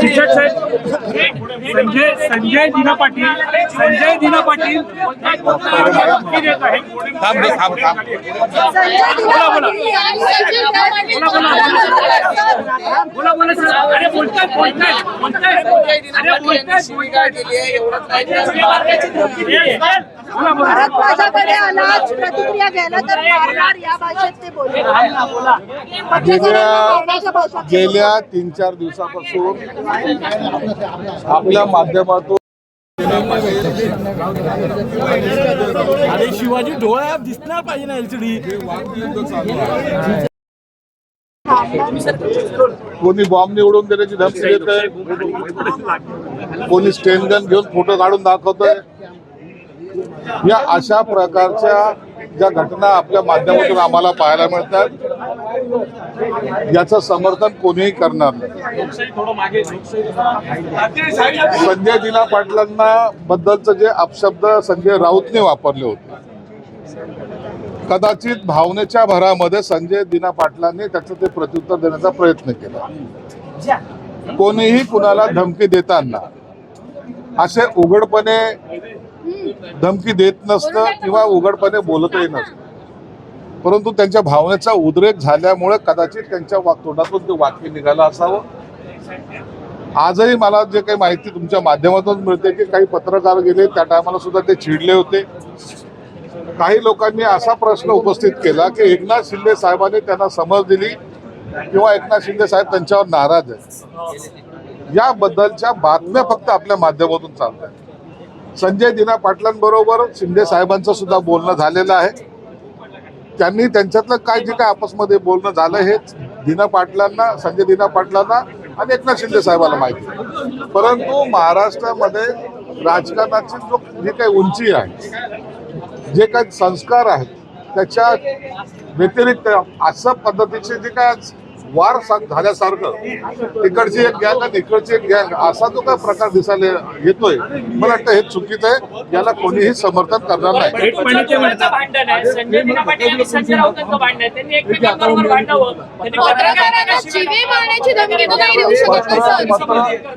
शिक्षक साहेब संजय दिना पाटील धमकी देत आहेत. बोला सर. अरे बोलताय. परत माझ्याकडे आलाच प्रतिक्रिया घ्यायला तर मारणार या भाषेत ते बोलले. गेल्या 3-4 दिवसापासून आपल्या माध्यमातून अरे शिवाजी डोळ्यात दिसणार पाहिजे ना एलसीडी. कोणी बॉम्ब निवडून देण्याची धमकी देत आहे, कोणी स्टेन गन घेऊन फोटो काढून दाखवतोय. या अशा प्रकारच्या ज्या घटना आपल्या माध्यमातून आम्हाला पाहायला मिळतात, याचं समर्थन कोणीही करणार नाही. संजय दिना पाटलांना बद्दलचं जे अपशब्द संजय राऊतने वापरले होते, कदाचित भावनेच्या भरामध्ये संजय दिना पाटलांनी त्याचं ते प्रत्युत्तर देण्याचा प्रयत्न केला. कोणीही कुणाला धमकी देताना असे उघडपणे धमकी देत नसतं किंवा उघडपणे बोलतही नसतं, परंतु त्यांच्या भावनेचा उद्रेक झाल्यामुळे कदाचित त्यांच्या तोंडातून ते वाक्य निघालं असावं. आजही मला जे काही माहिती तुमच्या माध्यमातून मिळते की काही पत्रकार गेले त्या टायमाला सुद्धा ते चिडले होते. काही लोकांनी असा प्रश्न उपस्थित केला की एकनाथ शिंदे साहेबांनी त्यांना समज दिली किंवा एकनाथ शिंदे साहेब त्यांच्यावर नाराज आहेत. याबद्दलच्या बातम्या फक्त आपल्या माध्यमातून चालत आहेत. संजय दिना पाटलांबरोबर शिंदे साहेबांचं सुद्धा बोलणं झालेलं आहे. त्यांनी त्यांच्यातलं काय जे काय आपसमध्ये बोलणं झालं हे संजय दिना पाटलांना आणि एकनाथ शिंदे साहेबांना माहिती. परंतु महाराष्ट्रामध्ये राजकारणाची जी काही उंची आहे, जे काही संस्कार आहेत, त्याच्या व्यतिरिक्त अशा पद्धतीचे जे काय वार झाल्यासारखं इकडची एक गँग आणि इकडची एक गँग असा जो काय प्रकार दिसायला येतोय, मला वाटतं हे चुकीचं आहे. याला कोणीही समर्थन करणार नाही.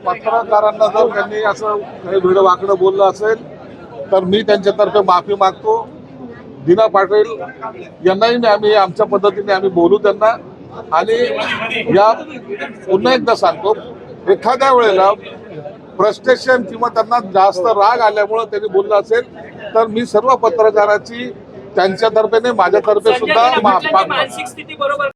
पत्रकारांना जर त्यांनी असं काही वेळ वाकडं बोललं असेल तर मी त्यांच्यातर्फे माफी मागतो. दिना पाटील यांनाही आम्ही आमच्या पद्धतीने आम्ही बोलू त्यांना. आणि या पुन्हा एकदा सांगतो, एखाद्या वेळेला फ्रस्ट्रेशन किंवा त्यांना जास्त राग आल्यामुळे त्यांनी बोललं असेल तर मी सर्व पत्रकाराची त्यांच्यातर्फे माझ्यातर्फे सुद्धा माफी मागतो.